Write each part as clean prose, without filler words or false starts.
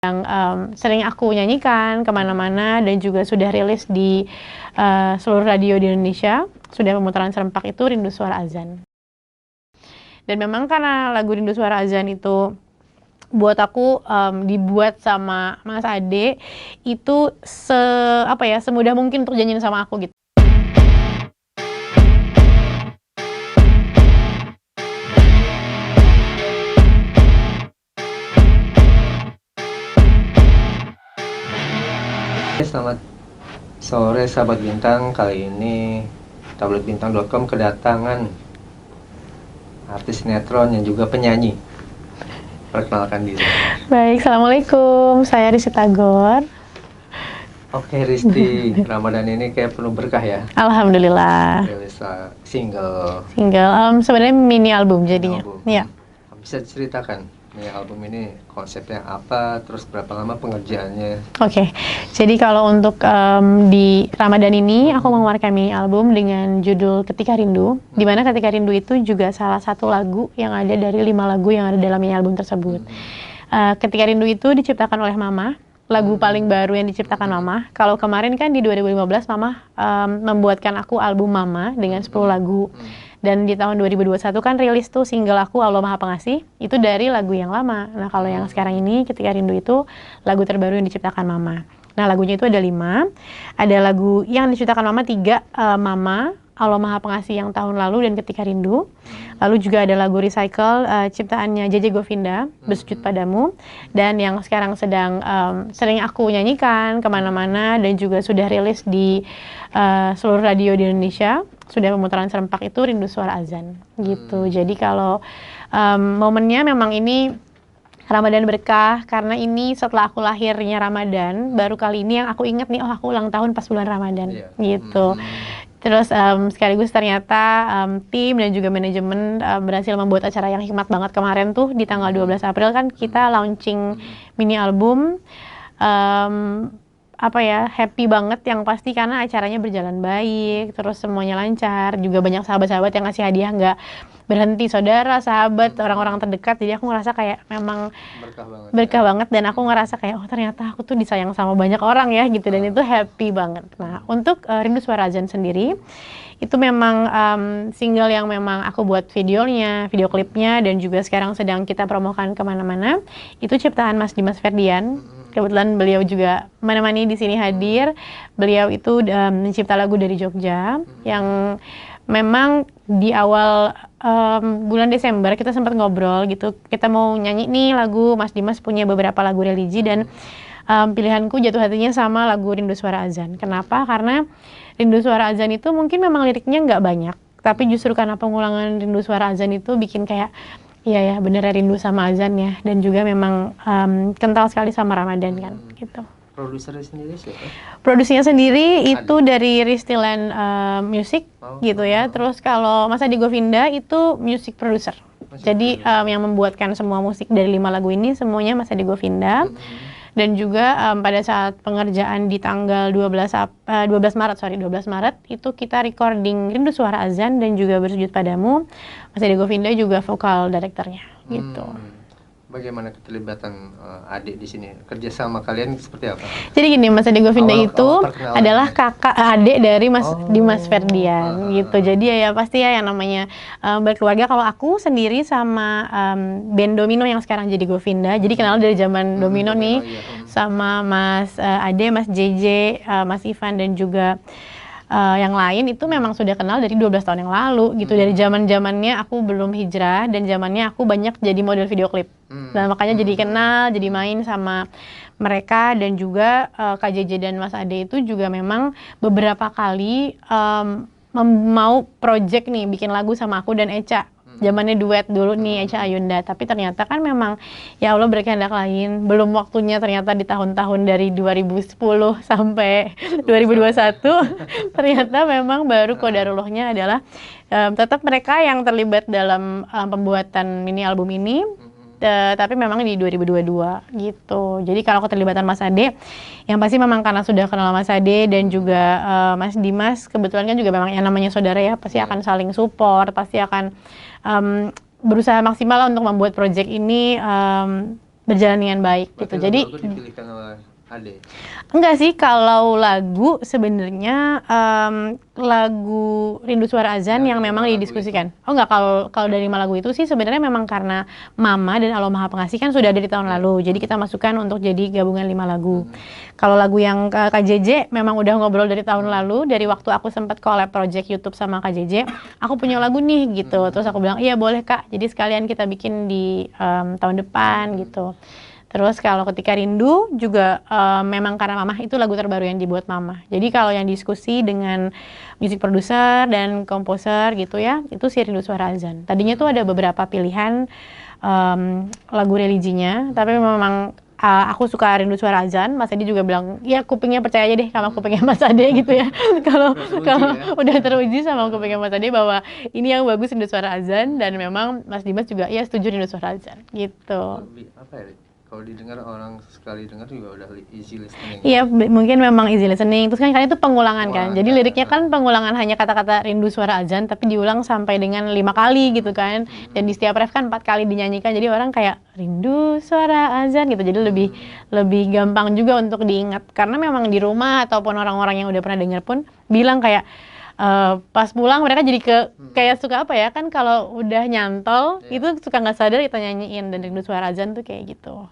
yang sering aku nyanyikan kemana-mana dan juga sudah rilis di seluruh radio di Indonesia. Sudah pemutaran serempak itu Rindu Suara Azan. Dan memang karena lagu Rindu Suara Azan itu buat aku dibuat sama Mas Ade itu semudah mungkin untuk janjiin sama aku gitu. Selamat sore sahabat Bintang. Kali ini tabletbintang.com kedatangan artis sinetron yang juga penyanyi. Perkenalkan diri. Baik, Assalamualaikum, saya Risti Tagor. Oke Risti, Ramadan ini kayak penuh berkah ya. Alhamdulillah. Rilis single. Sebenarnya mini album jadinya. Iya. Bisa diceritakan mini album ini konsepnya apa, terus berapa lama pengerjaannya? Oke, jadi kalau untuk di Ramadan ini aku mengeluarkan mini album dengan judul Ketika Rindu, di mana Ketika Rindu itu juga salah satu lagu yang ada dari 5 lagu yang ada dalam mini album tersebut. Ketika Rindu itu diciptakan oleh Mama, lagu paling baru yang diciptakan Mama. Kalau kemarin kan di 2015 Mama membuatkan aku album Mama dengan 10 lagu. Dan di tahun 2021 kan rilis tuh single aku Allah Maha Pengasih, itu dari lagu yang lama. Nah kalau yang sekarang ini Ketika Rindu itu lagu terbaru yang diciptakan Mama. Nah lagunya itu ada 5, ada lagu yang diciptakan Mama 3, Mama, Allah Maha Pengasih yang tahun lalu dan Ketika Rindu. Lalu juga ada lagu Recycle, ciptaannya JJ Govinda, Bersujud Padamu. Dan yang sekarang sedang sering aku nyanyikan kemana-mana dan juga sudah rilis di seluruh radio di Indonesia. Sudah pemutaran serempak itu Rindu Suara Azan gitu. Jadi kalau momennya memang ini Ramadan berkah, karena ini setelah aku lahirnya Ramadan, baru kali ini yang aku ingat nih, oh aku ulang tahun pas bulan Ramadan gitu. Terus sekaligus ternyata tim dan juga manajemen berhasil membuat acara yang hikmat banget kemarin tuh di tanggal 12 April kan kita launching mini album. Happy banget yang pasti karena acaranya berjalan baik, terus semuanya lancar, juga banyak sahabat-sahabat yang ngasih hadiah nggak berhenti, saudara, sahabat, orang-orang terdekat. Jadi aku ngerasa kayak memang berkah banget dan aku ngerasa kayak oh ternyata aku tuh disayang sama banyak orang ya gitu, dan itu happy banget. Nah untuk Rindu Suara Azan sendiri itu memang single yang memang aku buat videonya, video klipnya, dan juga sekarang sedang kita promokan kemana-mana. Itu ciptaan Mas Dimas Ferdian. Kebetulan beliau juga menemani di sini hadir. Beliau itu mencipta lagu dari Jogja yang memang di awal bulan Desember kita sempat ngobrol gitu. Kita mau nyanyi nih lagu, Mas Dimas punya beberapa lagu religi dan pilihanku jatuh hatinya sama lagu Rindu Suara Azan. Kenapa? Karena Rindu Suara Azan itu mungkin memang liriknya nggak banyak, tapi justru karena pengulangan Rindu Suara Azan itu bikin kayak iya ya bener rindu sama azan ya, dan juga memang kental sekali sama Ramadan kan gitu. Produsernya sendiri siapa? Produksinya sendiri itu dari Ristiland Music gitu ya. Terus kalau Mas Ade Govinda itu music producer. Jadi yang membuatkan semua musik dari 5 lagu ini semuanya Mas Ade Govinda. Dan juga pada saat pengerjaan di tanggal 12 Maret itu kita recording Rindu Suara Azan dan juga Bersujud Padamu. Mas Ade Govinda juga vokal direkturnya gitu. Bagaimana keterlibatan adik di sini? Kerjasama kalian seperti apa? Jadi gini, Mas Ade Govinda itu adalah kakak adik dari Mas Dimas Ferdian gitu. Jadi ya pasti ya yang namanya berkeluarga. Kalau aku sendiri sama band Domino yang sekarang jadi Govinda. Jadi kenal dari zaman Domino nih sama Mas Ade, Mas JJ, Mas Ivan dan juga yang lain itu memang sudah kenal dari 12 tahun yang lalu gitu. Dari zamannya aku belum hijrah dan zamannya aku banyak jadi model video klip. Dan makanya jadi kenal, jadi main sama mereka. Dan juga Kak JJ dan Mas Ade itu juga memang beberapa kali mau project nih bikin lagu sama aku dan Echa. Zamannya duet dulu nih Echa Ayunda, tapi ternyata kan memang ya Allah berkehendak lain, belum waktunya ternyata di tahun-tahun dari 2010 sampai 2021 ternyata memang baru qadarullahnya adalah tetap mereka yang terlibat dalam pembuatan mini album ini. Tapi memang di 2022 gitu. Jadi kalau keterlibatan Mas Ade, yang pasti memang karena sudah kenal Mas Ade dan juga Mas Dimas, kebetulan kan juga memang yang namanya saudara ya, pasti akan saling support, pasti akan berusaha maksimal untuk membuat project ini berjalan dengan baik gitu. Berarti Jadi lagu dipilihkan oleh Ade. enggak sih, kalau lagu sebenarnya lagu Rindu Suara Azan Dari yang memang 5 lagu didiskusikan. Oh enggak, kalau dari 5 lagu itu sih sebenarnya memang karena Mama dan Allah Maha Pengasih kan sudah ada di tahun lalu. Jadi kita masukkan untuk jadi gabungan 5 lagu. Kalau lagu yang KJJ memang udah ngobrol dari tahun lalu, dari waktu aku sempat collab project YouTube sama KJJ, aku punya lagu nih gitu. Terus aku bilang, "Iya boleh Kak, jadi sekalian kita bikin di tahun depan," gitu. Terus kalau Ketika Rindu juga memang karena Mama, itu lagu terbaru yang dibuat Mama. Jadi kalau yang diskusi dengan music producer dan komposer gitu ya, itu si Rindu Suara Azan. Tadinya tuh ada beberapa pilihan lagu religinya, tapi memang aku suka Rindu Suara Azan. Mas Adi juga bilang, ya kupingnya percaya aja deh sama kupingnya Mas Ade gitu ya. Kalau udah teruji sama kupingnya Mas Ade bahwa ini yang bagus Rindu Suara Azan, dan memang Mas Dimas juga ya setuju Rindu Suara Azan gitu. Lebih apa ya? Kalau didengar orang sekali dengar juga udah easy listening. Iya, mungkin memang easy listening. Terus kan itu pengulangan kan. Jadi Pengulangan, liriknya kan pengulangan hanya kata-kata Rindu Suara Azan, tapi diulang sampai dengan 5 kali gitu kan. Dan di setiap ref kan 4 kali dinyanyikan. Jadi orang kayak Rindu Suara Azan gitu. Jadi lebih gampang juga untuk diingat. Karena memang di rumah ataupun orang-orang yang udah pernah dengar pun bilang kayak pas pulang mereka jadi kayak suka apa ya kan, kalau udah nyantol itu suka nggak sadar kita nyanyiin. Dan Rindu Suara Azan tuh kayak gitu.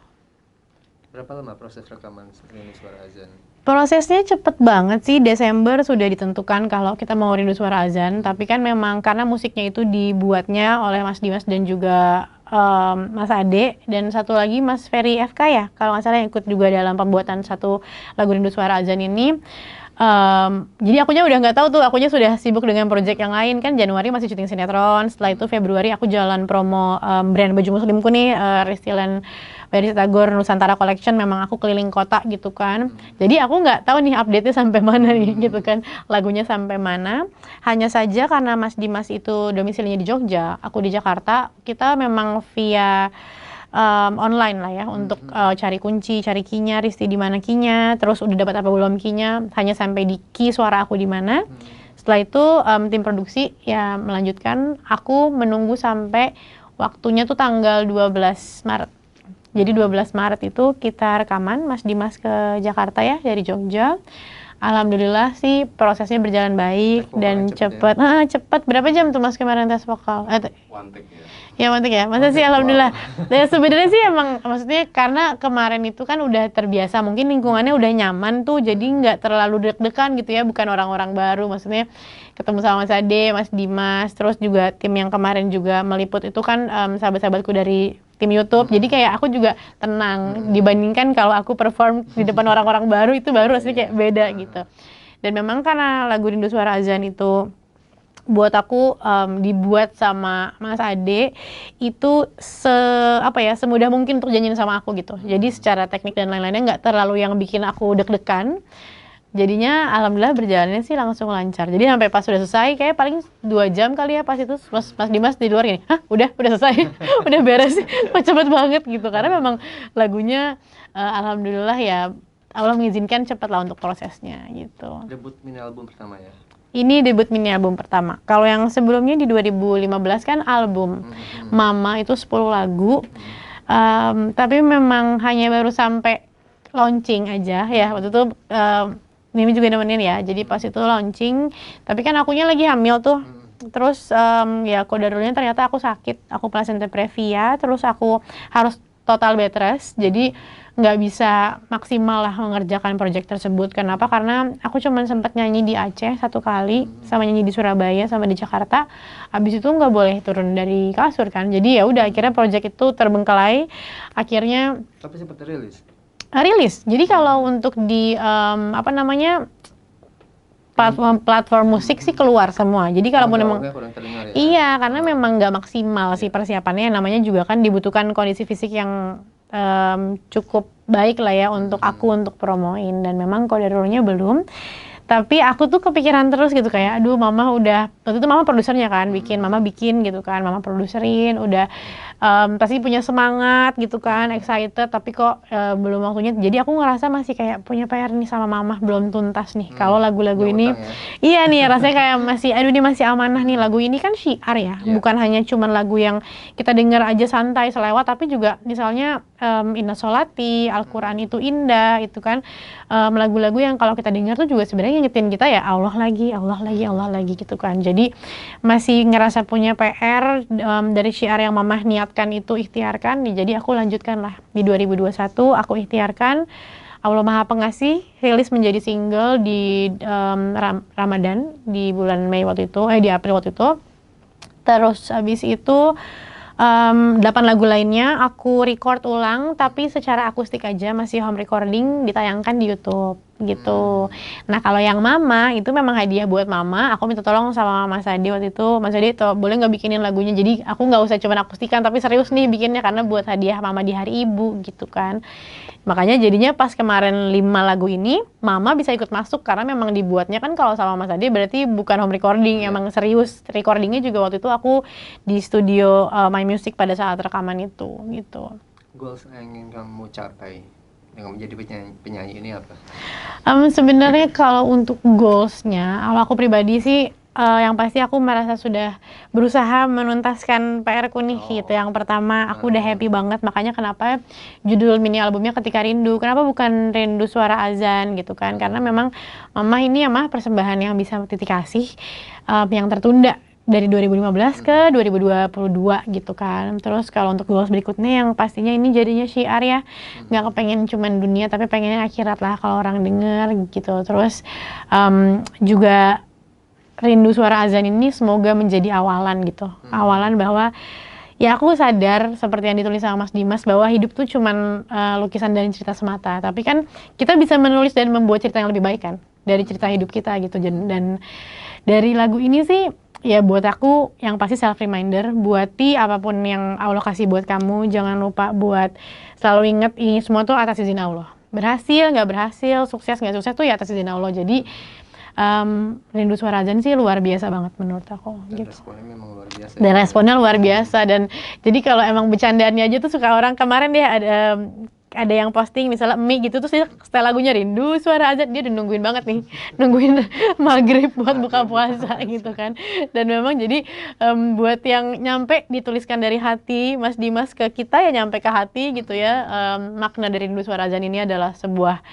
Berapa lama proses rekaman Rindu Suara Azan? Prosesnya cepet banget sih, Desember sudah ditentukan kalau kita mau Rindu Suara Azan. Tapi kan memang karena musiknya itu dibuatnya oleh Mas Dimas dan juga Mas Ade, dan satu lagi Mas Ferry FK ya, kalau nggak salah, yang ikut juga dalam pembuatan satu lagu Rindu Suara Azan ini. Jadi akunya udah nggak tahu tuh, akunya sudah sibuk dengan project yang lain kan. Januari masih syuting sinetron, setelah itu Februari aku jalan promo brand baju muslimku nih, Restyland Barista Tagor Nusantara Collection. Memang aku keliling kota gitu kan. Jadi aku nggak tahu nih update-nya sampai mana nih gitu kan, lagunya sampai mana. Hanya saja karena Mas Dimas itu domisilinya di Jogja, aku di Jakarta, kita memang via online lah ya untuk cari kunci, cari key-nya, Risti di mana key-nya, terus udah dapat apa belum key-nya, hanya sampai di key suara aku di mana. Setelah itu tim produksi ya melanjutkan, aku menunggu sampai waktunya tuh tanggal 12 Maret. Jadi 12 Maret itu kita rekaman, Mas Dimas ke Jakarta ya dari Jogja. Alhamdulillah sih prosesnya berjalan baik dan cepet. Cepet. Berapa jam tuh Mas kemarin tes vokal? One take ya. Ya mantap ya, masa sih alhamdulillah. Ya sebenarnya sih emang maksudnya karena kemarin itu kan udah terbiasa, mungkin lingkungannya udah nyaman tuh, jadi nggak terlalu deg-degan gitu ya, bukan orang-orang baru. Maksudnya ketemu sama Mas Ade, Mas Dimas, terus juga tim yang kemarin juga meliput itu kan sahabat-sahabatku dari tim YouTube. Jadi kayak aku juga tenang dibandingkan kalau aku perform di depan orang-orang baru, itu baru rasanya kayak beda gitu. Dan memang karena lagu Rindu Suara Azan itu buat aku dibuat sama Mas Ade itu semudah mungkin untuk janjiin sama aku gitu. Jadi secara teknik dan lain-lainnya nggak terlalu yang bikin aku deg-degan. Jadinya alhamdulillah berjalannya sih langsung lancar. Jadi sampai pas sudah selesai kayak paling 2 jam kali ya, pas itu Mas Dimas di luar gini, "Hah, udah selesai." Udah beres. Kok cepet banget gitu. Karena memang lagunya alhamdulillah ya Allah mengizinkan cepat lah untuk prosesnya gitu. Debut mini album pertama ya? Ini debut mini album pertama. Kalau yang sebelumnya di 2015 kan album Mama itu 10 lagu. Tapi memang hanya baru sampai launching aja ya. Waktu itu Mimi juga nemenin ya. Jadi pas itu launching, tapi kan akunya lagi hamil tuh. Terus ya kodarulnya ternyata aku sakit. Aku plasenta previa, terus aku harus total bed rest. Jadi nggak bisa maksimal lah mengerjakan proyek tersebut. Kenapa? Karena aku cuma sempat nyanyi di Aceh 1 kali, sama nyanyi di Surabaya, sama di Jakarta. Abis itu nggak boleh turun dari kasur kan. Jadi ya udah akhirnya proyek itu terbengkalai. Akhirnya Tapi sempat rilis. Jadi kalau untuk di platform musik sih keluar semua. Jadi kalaupun memang ya? iya, karena memang nggak maksimal sih persiapannya. Namanya juga kan dibutuhkan kondisi fisik yang cukup baik lah ya untuk aku untuk promoin, dan memang kodarulnya belum. Tapi aku tuh kepikiran terus gitu kayak, aduh Mama udah, waktu itu Mama produsernya kan, Mama bikin gitu kan, Mama produserin, udah pasti punya semangat gitu kan, excited, tapi kok belum waktunya. Jadi aku ngerasa masih kayak punya PR nih sama Mama, belum tuntas nih. Kalau lagu-lagu ini, iya nih rasanya kayak masih, aduh ini masih amanah nih. Lagu ini kan syiar ya, bukan hanya cuman lagu yang kita dengar aja santai selewat, tapi juga misalnya Inna Sholati, Al-Quran itu indah, itu kan lagu-lagu yang kalau kita dengar tuh juga sebenarnya ngingetin kita ya Allah lagi, Allah lagi, Allah lagi gitu kan. Jadi masih ngerasa punya PR dari syiar yang mamah niatkan itu ikhtiarkan, jadi aku lanjutkan lah di 2021 aku ikhtiarkan. Allah Maha Pengasih rilis menjadi single di Ramadan di bulan Mei waktu itu, di April waktu itu. Terus habis itu 8 lagu lainnya aku record ulang tapi secara akustik aja, masih home recording, ditayangkan di YouTube gitu. Nah kalau yang Mama itu memang hadiah buat Mama, aku minta tolong sama Mas Adi waktu itu, Mas Adi tuh boleh nggak bikinin lagunya, jadi aku nggak usah cuma akustikan tapi serius nih bikinnya karena buat hadiah Mama di hari Ibu gitu kan. Makanya jadinya pas kemarin 5 lagu ini Mama bisa ikut masuk karena memang dibuatnya kan kalau sama Mas Adi berarti bukan home recording, emang serius recordingnya juga waktu itu aku di studio My Music pada saat rekaman itu gitu. Goals yang ingin kamu capai dengan menjadi penyanyi ini apa? Sebenarnya kalau untuk goalsnya, kalau aku pribadi sih yang pasti aku merasa sudah berusaha menuntaskan PR-ku nih gitu. Yang pertama aku udah happy banget, makanya kenapa judul mini albumnya Ketika Rindu, kenapa bukan Rindu Suara Azan gitu kan, karena memang Mama ini ya persembahan yang bisa Titik kasih yang tertunda dari 2015 ke 2022 gitu kan. Terus kalau untuk goals berikutnya yang pastinya ini jadinya syiar ya, nggak kepengen cuman dunia tapi pengennya akhirat lah kalau orang denger gitu. Terus juga Rindu Suara Azan ini semoga menjadi awalan gitu, awalan bahwa ya aku sadar seperti yang ditulis sama Mas Dimas bahwa hidup tuh cuman lukisan dan cerita semata, tapi kan kita bisa menulis dan membuat cerita yang lebih baik kan dari cerita hidup kita gitu. Dan dari lagu ini sih ya buat aku yang pasti self reminder, buati apapun yang Allah kasih buat kamu, jangan lupa buat selalu inget ini semua tuh atas izin Allah. Berhasil nggak berhasil, sukses nggak sukses tuh ya atas izin Allah. Jadi Rindu Suara Azan sih luar biasa banget menurut aku. Dan gitu. responnya memang luar biasa. Dan responnya luar biasa, dan jadi kalau emang bercandaannya aja tuh suka orang, kemarin deh ada yang posting misalnya mie gitu terus dia setel lagunya Rindu Suara Azan, dia udah nungguin banget nih, nungguin maghrib buat buka puasa gitu kan. Dan memang jadi buat yang nyampe dituliskan dari hati Mas Dimas ke kita ya nyampe ke hati gitu ya. Makna dari Rindu Suara Azan ini adalah sebuah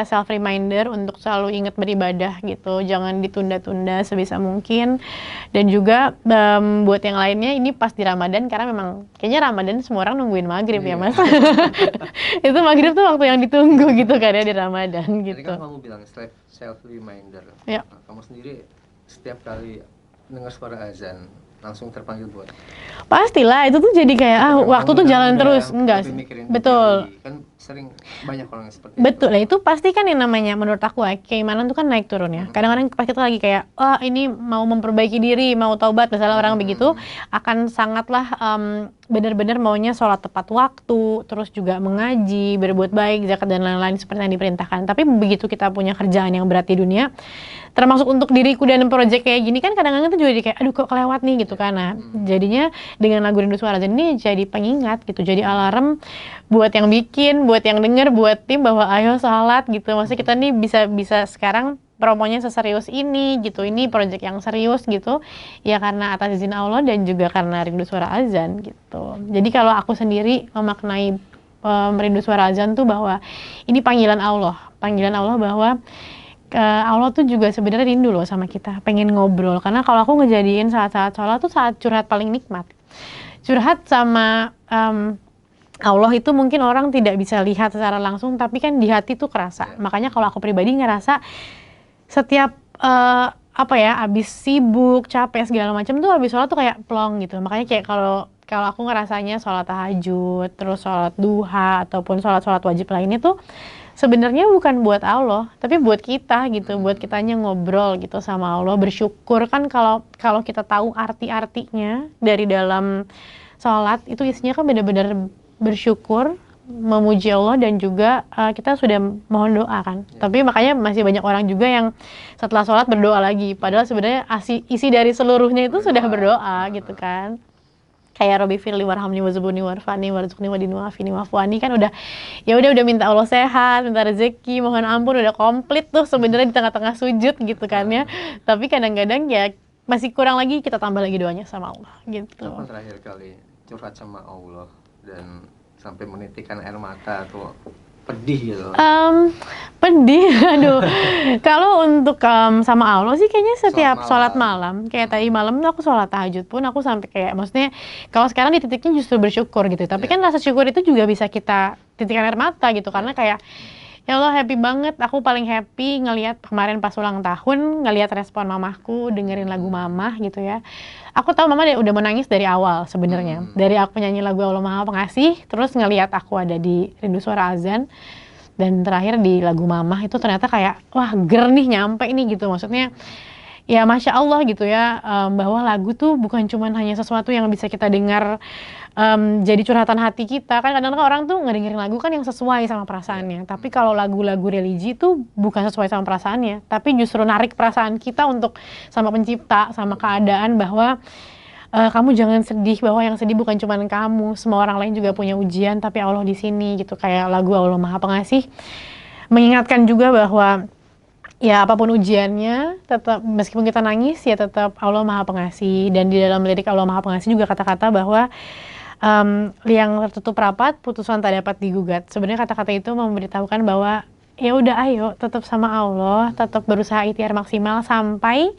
self reminder untuk selalu ingat beribadah gitu, jangan ditunda-tunda sebisa mungkin. Dan juga buat yang lainnya ini pas di Ramadan, karena memang kayaknya Ramadan semua orang nungguin maghrib ya Mas. Itu maghrib tuh waktu yang ditunggu gitu kan ya di Ramadan gitu. Tadi kan kamu bilang self reminder. Ya. Nah, kamu sendiri setiap kali dengar suara azan langsung terpanggil buat? Pastilah, itu tuh jadi kayak waktu tuh jalan terus, enggak sih? Betul. Kan sering banyak orang yang seperti Betul, lah itu pasti kan yang namanya menurut aku keimanan tuh kan naik turun ya. Kadang-kadang pas kita lagi kayak, ini mau memperbaiki diri, mau taubat, misalnya orang begitu, akan sangatlah benar-benar maunya sholat tepat waktu, terus juga mengaji, berbuat baik, zakat dan lain-lain seperti yang diperintahkan. Tapi begitu kita punya kerjaan yang berat di dunia, termasuk untuk diriku dan project kayak gini kan kadang-kadang tuh juga jadi kayak aduh kok kelewat nih gitu kan. Nah jadinya dengan lagu Rindu Suara Azan ini jadi pengingat gitu, jadi alarm buat yang bikin, buat yang denger, buat tim bahwa ayo salat gitu. Maksudnya kita nih bisa sekarang promonya seserius ini gitu, ini project yang serius gitu ya karena atas izin Allah dan juga karena Rindu Suara Azan gitu. Jadi kalau aku sendiri memaknai Rindu Suara Azan tuh bahwa ini panggilan Allah bahwa Allah tuh juga sebenarnya rindu loh sama kita, pengen ngobrol. Karena kalau aku ngejadiin saat-saat sholat tuh saat curhat paling nikmat. Curhat sama Allah itu mungkin orang tidak bisa lihat secara langsung, tapi kan di hati tuh kerasa. Makanya kalau aku pribadi ngerasa setiap abis sibuk, capek segala macam tuh abis sholat tuh kayak plong gitu. Makanya kayak kalau aku ngerasanya sholat tahajud, terus sholat duha ataupun sholat wajib lainnya tuh sebenarnya bukan buat Allah, tapi buat kita gitu, buat kitanya ngobrol gitu sama Allah, bersyukur kan kalau kita tahu arti-artinya dari dalam sholat itu isinya kan benar-benar bersyukur, memuji Allah dan juga kita sudah mohon doa kan. Tapi makanya masih banyak orang juga yang setelah sholat berdoa lagi, padahal sebenarnya isi dari seluruhnya itu sudah berdoa gitu kan. Kayak Robbi firli warhamni wazubuni warfani warzukni wadini wafini wafwani kan udah minta Allah sehat, minta rezeki, mohon ampun, udah komplit tuh sebenarnya di tengah-tengah sujud gitu kan ya. Tapi kadang-kadang ya masih kurang lagi, kita tambah lagi doanya sama Allah gitu. Kapan terakhir kali curhat sama Allah dan sampai menitikkan air mata atau pedih gitu? Pedih, aduh. Kalau untuk sama Allah sih kayaknya setiap sholat malam, kayak tadi malam tuh aku sholat tahajud pun aku sampai kayak, maksudnya kalau sekarang di titiknya justru bersyukur gitu. Tapi kan rasa syukur itu juga bisa kita titikkan air mata gitu, karena kayak ya Allah happy banget, aku paling happy ngelihat kemarin pas ulang tahun, ngelihat respon mamahku, dengerin lagu mamah gitu ya. Aku tahu mama udah menangis dari awal sebenarnya. Dari aku nyanyi lagu Allah Maha Pengasih, terus ngelihat aku ada di Rindu Suara Azan, dan terakhir di lagu mamah itu ternyata kayak wah ger nih nyampe ini gitu. Maksudnya ya Masya Allah gitu ya, bahwa lagu tuh bukan cuman hanya sesuatu yang bisa kita dengar jadi curhatan hati kita. Kan kadang-kadang orang tuh ngedengerin lagu kan yang sesuai sama perasaannya, tapi kalau lagu-lagu religi tuh bukan sesuai sama perasaannya, tapi justru narik perasaan kita untuk sama pencipta, sama keadaan, bahwa kamu jangan sedih, bahwa yang sedih bukan cuma kamu, semua orang lain juga punya ujian, tapi Allah di sini gitu. Kayak lagu Allah Maha Pengasih mengingatkan juga bahwa ya apapun ujiannya, tetap meskipun kita nangis ya tetap Allah Maha Pengasih. Dan di dalam lirik Allah Maha Pengasih juga kata-kata bahwa liang tertutup rapat, putusan tak dapat digugat. Sebenarnya kata-kata itu memberitahukan bahwa ya udah ayo tetap sama Allah, tetap berusaha ikhtiar maksimal sampai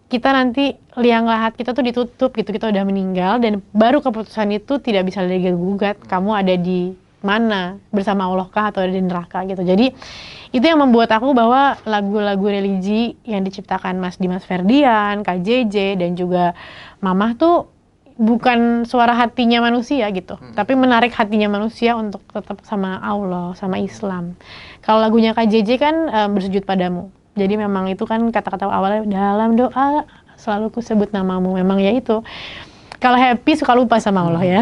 kita nanti liang lahat kita tuh ditutup gitu, kita udah meninggal, dan baru keputusan itu tidak bisa digugat, kamu ada di mana, bersama Allah kah atau ada di neraka gitu. Jadi itu yang membuat aku bahwa lagu-lagu religi yang diciptakan Mas Dimas Ferdian, Kak JJ, dan juga Mamah tuh bukan suara hatinya manusia gitu, tapi menarik hatinya manusia untuk tetap sama Allah, sama Islam. Kalau lagunya Kak JJ kan bersujud padamu. Jadi memang itu kan kata-kata awalnya, dalam doa selalu ku sebut namamu. Memang ya itu. Kalau happy suka lupa sama Allah ya.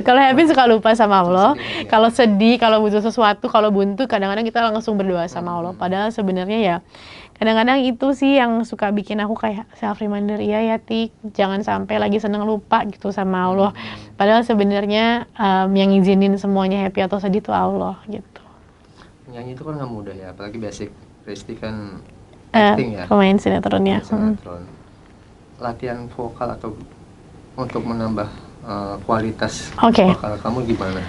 Kalau happy suka lupa sama Allah. Kalau sedih, kalau butuh sesuatu, kalau buntu, kadang-kadang kita langsung berdoa sama Allah. Padahal sebenarnya ya kadang-kadang itu sih yang suka bikin aku kayak self reminder, iya ya Tik, jangan sampai lagi seneng lupa gitu sama Allah. Padahal sebenarnya yang ngizinin semuanya happy atau sedih itu Allah gitu. Nyanyi itu kan nggak mudah ya, apalagi basic. Risti kan acting ya, pemain sinetronnya. Sinetron. Latihan vokal atau untuk menambah kualitas vokal kamu gimana?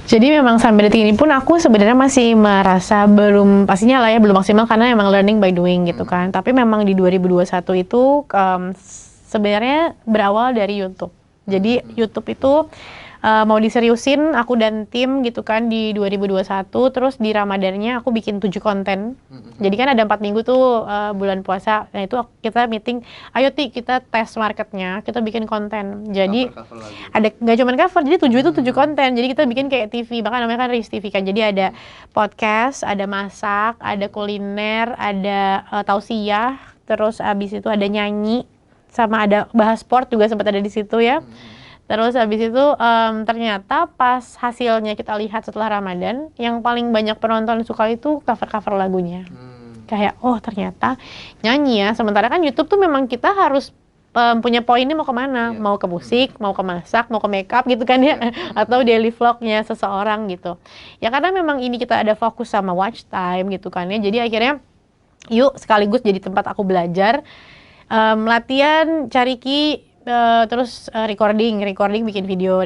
Jadi memang sampai detik ini pun aku sebenarnya masih merasa belum, pastinya lah ya belum maksimal, karena memang learning by doing gitu kan. Tapi memang di 2021 itu sebenarnya berawal dari YouTube. Jadi YouTube itu mau diseriusin aku dan tim gitu kan di 2021, terus di Ramadannya aku bikin 7 konten. Jadi kan ada 4 minggu tuh bulan puasa. Nah itu kita meeting, ayo Ti kita tes marketnya, kita bikin konten. Jadi ada nggak cuma cover, jadi 7 itu 7 konten. Jadi kita bikin kayak TV, bahkan namanya kan Riz TV kan. Jadi ada podcast, ada masak, ada kuliner, ada tausiah, terus abis itu ada nyanyi, sama ada bahas sport juga sempat ada di situ ya. Terus habis itu ternyata pas hasilnya kita lihat setelah Ramadan, yang paling banyak penonton suka itu cover-cover lagunya. Kayak oh ternyata nyanyi ya, sementara kan YouTube tuh memang kita harus punya poinnya mau kemana, mau ke musik, mau ke masak, mau ke makeup gitu kan ya, atau daily vlognya seseorang gitu. Ya karena memang ini kita ada fokus sama watch time gitu kan ya, jadi akhirnya yuk sekaligus jadi tempat aku belajar, latihan, cari ki, terus recording bikin video,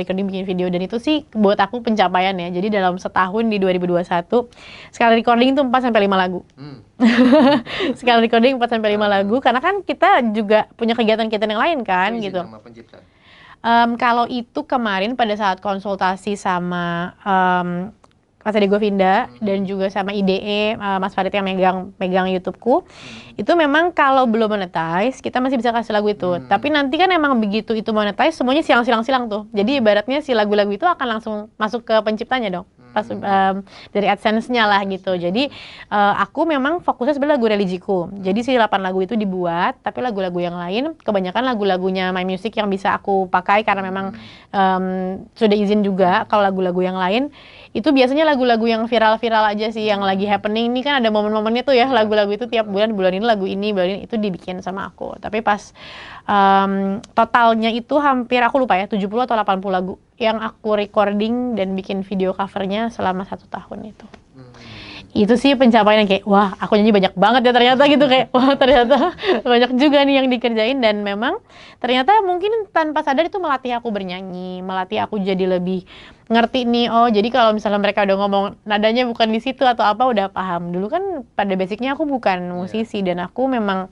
dan itu sih buat aku pencapaian ya. Jadi dalam setahun di 2021 sekali recording itu 4-5 lagu. Sekali recording 4-5 lagu, karena kan kita juga punya kegiatan-kegiatan yang lain kan gitu. Kalau itu kemarin pada saat konsultasi sama Mas Ade Govinda dan juga sama IDE, Mas Farid yang megang YouTubeku, itu memang kalau belum monetize kita masih bisa kasih lagu itu. Tapi nanti kan emang begitu itu monetize semuanya silang tuh. Jadi ibaratnya si lagu-lagu itu akan langsung masuk ke penciptanya dong. Pas dari AdSense-nya lah gitu. Jadi aku memang fokusnya sebenarnya lagu religiku. Jadi si 8 lagu itu dibuat, tapi lagu-lagu yang lain kebanyakan lagu-lagunya My Music yang bisa aku pakai karena memang sudah izin juga. Kalau lagu-lagu yang lain itu biasanya lagu-lagu yang viral-viral aja sih, yang lagi happening. Ini kan ada momen-momennya tuh ya, lagu-lagu itu tiap bulan ini lagu ini, bulan ini itu dibikin sama aku. Tapi pas totalnya itu hampir aku lupa ya 70 atau 80 lagu yang aku recording dan bikin video covernya selama 1 tahun itu. itu sih pencapaian yang kayak wah aku nyanyi banyak banget ya ternyata gitu, kayak wah ternyata banyak juga nih yang dikerjain. Dan memang ternyata mungkin tanpa sadar itu melatih aku bernyanyi, melatih aku jadi lebih ngerti nih, oh jadi kalau misalnya mereka udah ngomong nadanya bukan di situ atau apa, udah paham. Dulu kan pada basicnya aku bukan musisi, dan aku memang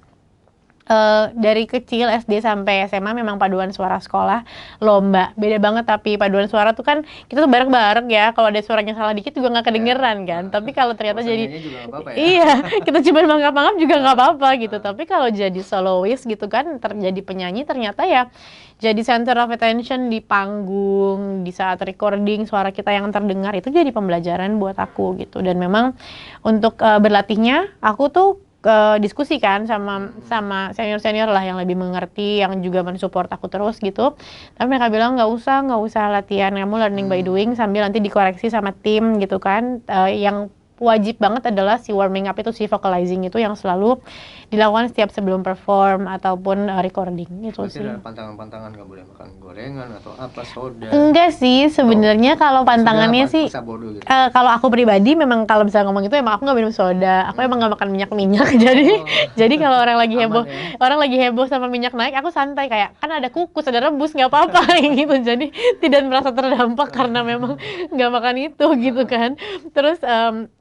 dari kecil SD sampai SMA memang paduan suara sekolah lomba. Beda banget, tapi paduan suara tuh kan kita tuh bareng-bareng ya, kalau ada suaranya salah dikit juga nggak kedengeran kan. Tapi kalau ternyata Bosan jadi nyanyi juga nggak apa-apa ya. iya, kita cuma mangap-mangap juga nggak apa-apa gitu. Tapi kalau jadi soloist gitu kan, terjadi penyanyi, ternyata ya jadi center of attention di panggung, di saat recording suara kita yang terdengar, itu jadi pembelajaran buat aku gitu. Dan memang untuk berlatihnya aku tuh diskusi kan sama senior-senior lah yang lebih mengerti, yang juga mensupport aku terus gitu. Tapi mereka bilang nggak usah latihan, kamu learning by doing sambil nanti dikoreksi sama tim gitu kan. Yang wajib banget adalah si warming up itu, si vocalizing itu yang selalu dilakukan setiap sebelum perform ataupun recording gitu Berarti sih. ada pantangan-pantangan, nggak boleh makan gorengan atau apa, soda. Enggak sih sebenarnya, kalau pantangannya sih masa bodoh gitu. kalau aku pribadi memang kalau bisa ngomong itu emang aku nggak minum soda, aku emang nggak makan minyak jadi kalau orang lagi Aman heboh ya. orang lagi heboh sama minyak naik, aku santai kayak kan ada kukus, ada rebus, nggak apa-apa gitu. Jadi tidak merasa terdampak karena memang nggak makan itu gitu kan. Terus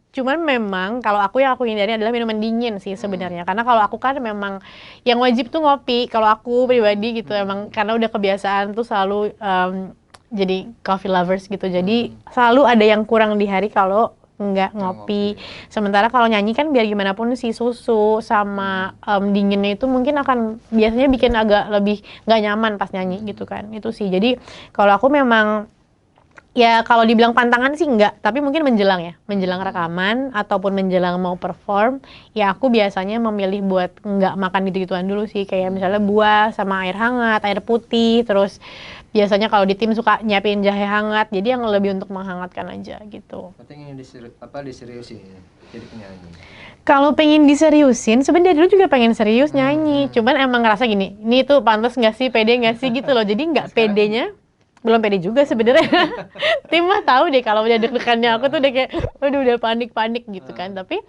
cuman memang kalau aku yang aku hindari adalah minuman dingin sih sebenarnya, karena kalau aku kan memang yang wajib tuh ngopi kalau aku pribadi gitu, emang karena udah kebiasaan tuh selalu jadi coffee lovers gitu, jadi selalu ada yang kurang di hari kalau nggak ngopi. Sementara kalau nyanyi kan biar gimana pun si susu sama dinginnya itu mungkin akan biasanya bikin agak lebih nggak nyaman pas nyanyi gitu kan. Itu sih, jadi kalau aku memang ya kalau dibilang pantangan sih enggak, tapi mungkin menjelang rekaman ataupun menjelang mau perform, ya aku biasanya memilih buat nggak makan gitu-gituan dulu sih, kayak misalnya buah sama air hangat, air putih, terus biasanya kalau di tim suka nyiapin jahe hangat, jadi yang lebih untuk menghangatkan aja gitu. Berarti ingin diseriusin jadi penyanyi. Kalau pengen diseriusin, sebenarnya dulu juga pengen serius nyanyi, cuman emang ngerasa gini, ini tuh pantas nggak sih, pede nggak sih gitu loh, jadi nggak pedenya. Belum pede juga sebenarnya. Tim mah tahu deh kalau udah deg-degannya aku tuh udah kayak waduh udah panik gitu kan. Tapi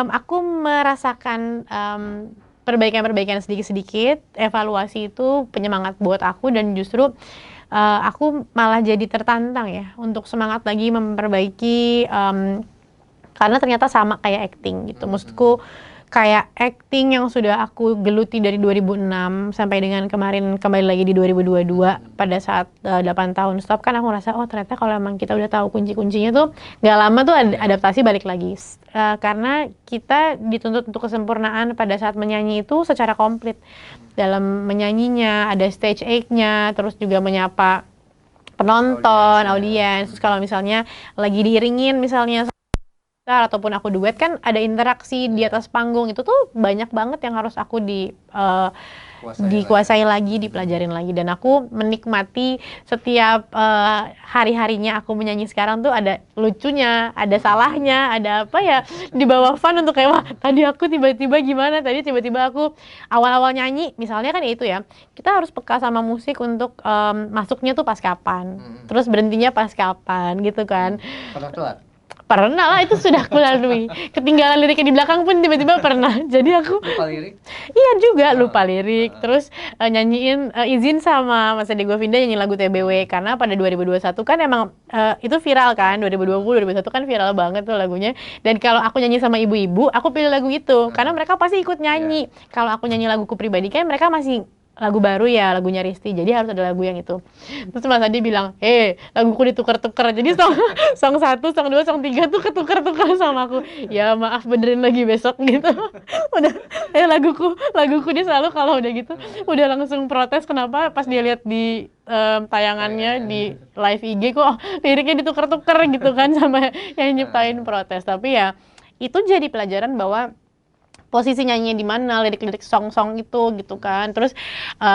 aku merasakan perbaikan-perbaikan sedikit-sedikit, evaluasi itu penyemangat buat aku, dan justru aku malah jadi tertantang ya untuk semangat lagi memperbaiki, karena ternyata sama kayak acting gitu. Maksudku kayak acting yang sudah aku geluti dari 2006 sampai dengan kemarin kembali lagi di 2022 pada saat 8 tahun stop, kan aku ngerasa oh ternyata kalau emang kita udah tahu kunci-kuncinya tuh gak lama tuh adaptasi balik lagi. Karena kita dituntut untuk kesempurnaan pada saat menyanyi itu secara komplit. Dalam menyanyinya ada stage act-nya, terus juga menyapa penonton, audiens. Terus kalau misalnya lagi diiringin misalnya ataupun aku duet kan ada interaksi di atas panggung, itu tuh banyak banget yang harus aku dikuasai lagi, dipelajarin lagi. Dan aku menikmati setiap hari-harinya aku menyanyi sekarang tuh ada lucunya, ada salahnya, ada apa ya, di bawah fun untuk kayak wah tadi aku tiba-tiba gimana, tadi tiba-tiba aku awal-awal nyanyi misalnya kan ya itu ya, kita harus peka sama musik untuk masuknya tuh pas kapan, terus berhentinya pas kapan gitu kan. Pernah telat? Pernah lah, itu sudah aku lalui. Ketinggalan liriknya di belakang pun tiba-tiba pernah. Jadi aku Lupa lirik? iya juga lupa lirik. Terus nyanyiin izin sama Mas Ade Govinda nyanyi lagu TBW, karena pada 2021 kan emang itu viral kan, 2020 2021 kan viral banget tuh lagunya. Dan kalau aku nyanyi sama ibu-ibu, aku pilih lagu itu karena mereka pasti ikut nyanyi. Kalau aku nyanyi laguku pribadi kan mereka masih lagu baru ya, lagunya Risti, jadi harus ada lagu yang itu. Terus Mas Adi bilang, laguku ditukar-tukar, jadi song 1, song 2, song 3 tuh ketukar-tukar sama aku. Ya maaf, benerin lagi besok gitu. Udah, laguku dia selalu kalau udah gitu, udah langsung protes kenapa pas dia lihat di tayangannya di live IG kok liriknya ditukar-tukar gitu kan, sama yang nyiptain protes. Tapi ya itu jadi pelajaran bahwa posisi nyanyinya di mana, lirik-lirik song-song itu gitu kan. Terus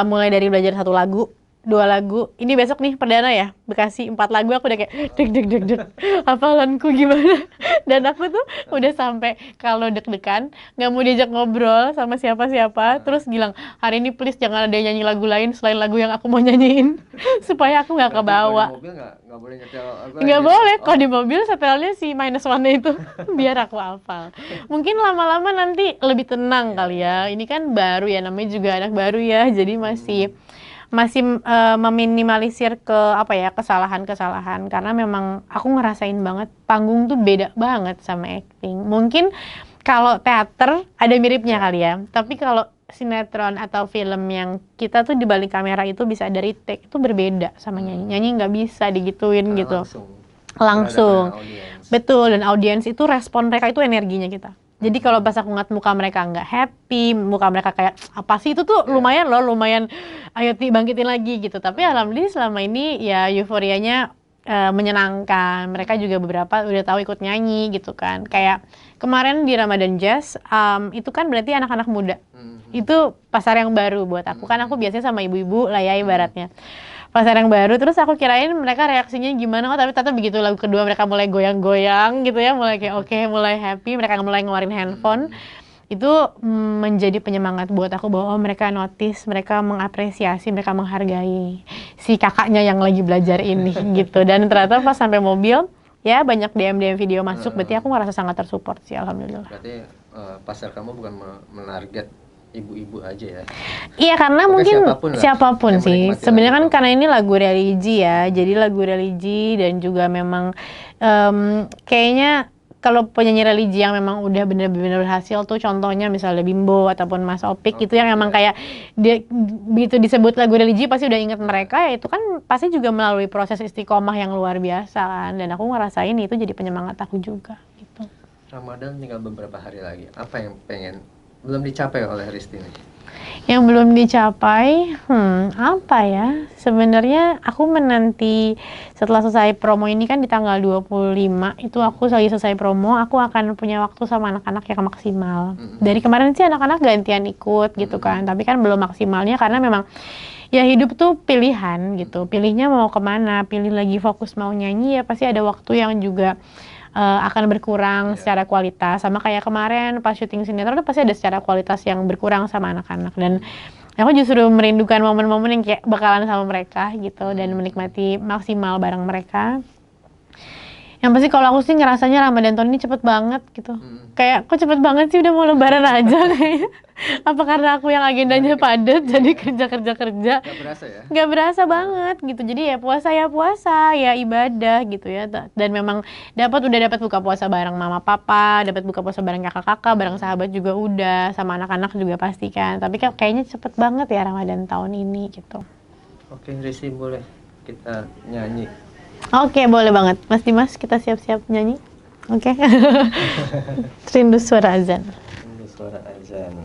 mulai dari belajar satu lagu lagu. Ini besok nih perdana ya, Bekasi 4 lagu aku udah kayak deg, hafalanku gimana. Dan aku tuh udah sampai kalau deg-degan nggak mau diajak ngobrol sama siapa-siapa, terus bilang hari ini please jangan ada yang nyanyi lagu lain selain lagu yang aku mau nyanyiin supaya aku nggak Berarti kalau kebawa. di mobil nggak boleh nyetel lagu Nggak lain gitu? boleh, Oh, kalau di mobil setelnya si minus one itu biar aku hafal. Mungkin lama-lama nanti lebih tenang kali ya. Ini kan baru ya, namanya juga anak baru ya, jadi masih meminimalisir ke apa ya, kesalahan-kesalahan, karena memang aku ngerasain banget panggung tuh beda banget sama acting. Mungkin kalau teater ada miripnya kali ya, tapi kalau sinetron atau film yang kita tuh di balik kamera itu bisa dari take itu berbeda sama nyanyi. Nyanyi nggak bisa digituin karena gitu. langsung Langsung. berhadapan dengan audiens. Betul, dan audiens itu respon mereka itu energinya kita. Jadi kalau pas aku ngeliat muka mereka nggak happy, muka mereka kayak apa sih, itu tuh lumayan loh, lumayan ayo bangkitin lagi gitu. Tapi alhamdulillah selama ini ya euforianya menyenangkan. Mereka juga beberapa udah tahu ikut nyanyi gitu kan. Kayak kemarin di Ramadan Jazz, itu kan berarti anak-anak muda. Itu pasar yang baru buat aku. Kan aku biasanya sama ibu-ibu lah ya ibaratnya. Pasar yang baru, terus aku kirain mereka reaksinya gimana, oh tapi ternyata begitu lagu kedua mereka mulai goyang-goyang gitu ya, mulai kayak oke, mulai happy, mereka mulai ngeluarin handphone. Itu menjadi penyemangat buat aku bahwa mereka notice, mereka mengapresiasi, mereka menghargai si kakaknya yang lagi belajar ini gitu. Dan ternyata pas sampai mobil, ya banyak DM video masuk, berarti aku ngerasa sangat tersupport sih, alhamdulillah. Berarti pasar kamu bukan menarget ibu-ibu aja ya? Iya, karena Pokoknya mungkin siapapun lah siapapun yang sih. menikmati Sebenarnya kan lagu itu. karena ini lagu religi ya, jadi lagu religi dan juga memang kayaknya kalau penyanyi religi yang memang udah bener-bener berhasil tuh, contohnya misalnya Bimbo ataupun Mas Opik itu yang emang kayak dia begitu disebut lagu religi pasti udah inget mereka, ya itu kan pasti juga melalui proses istiqomah yang luar biasa kan, dan aku ngerasain itu jadi penyemangat aku juga gitu. Ramadan tinggal beberapa hari lagi. Apa yang belum dicapai oleh Risti nih? Yang belum dicapai, apa ya? Sebenarnya aku menanti setelah selesai promo ini kan di tanggal 25, itu aku lagi selesai promo, aku akan punya waktu sama anak-anak yang maksimal. Dari kemarin sih anak-anak gantian ikut gitu kan, tapi kan belum maksimalnya karena memang ya hidup tuh pilihan gitu. Pilihnya mau kemana, pilih lagi fokus mau nyanyi ya pasti ada waktu yang juga akan berkurang secara kualitas. Sama kayak kemarin pas syuting sinetron pasti ada secara kualitas yang berkurang sama anak-anak, dan aku justru merindukan momen-momen yang kayak bakalan sama mereka gitu dan menikmati maksimal bareng mereka. Yang pasti kalau aku sih ngerasanya Ramadan tahun ini cepet banget gitu. Kayak kok cepet banget sih, udah mau lebaran aja kayaknya. Apa karena aku yang agendanya padat jadi kerja. Gak berasa ya? Nggak berasa banget gitu. Jadi ya puasa ya ibadah gitu ya. Dan memang udah dapat buka puasa bareng mama papa, dapat buka puasa bareng kakak-kakak, bareng sahabat juga udah, sama anak-anak juga pasti kan. Tapi kayaknya cepet banget ya Ramadan tahun ini gitu. Oke, Risti, boleh kita nyanyi? Oke, boleh banget. Mas Dimas, kita siap-siap nyanyi. Oke. Rindu suara azan. Ini suara azan.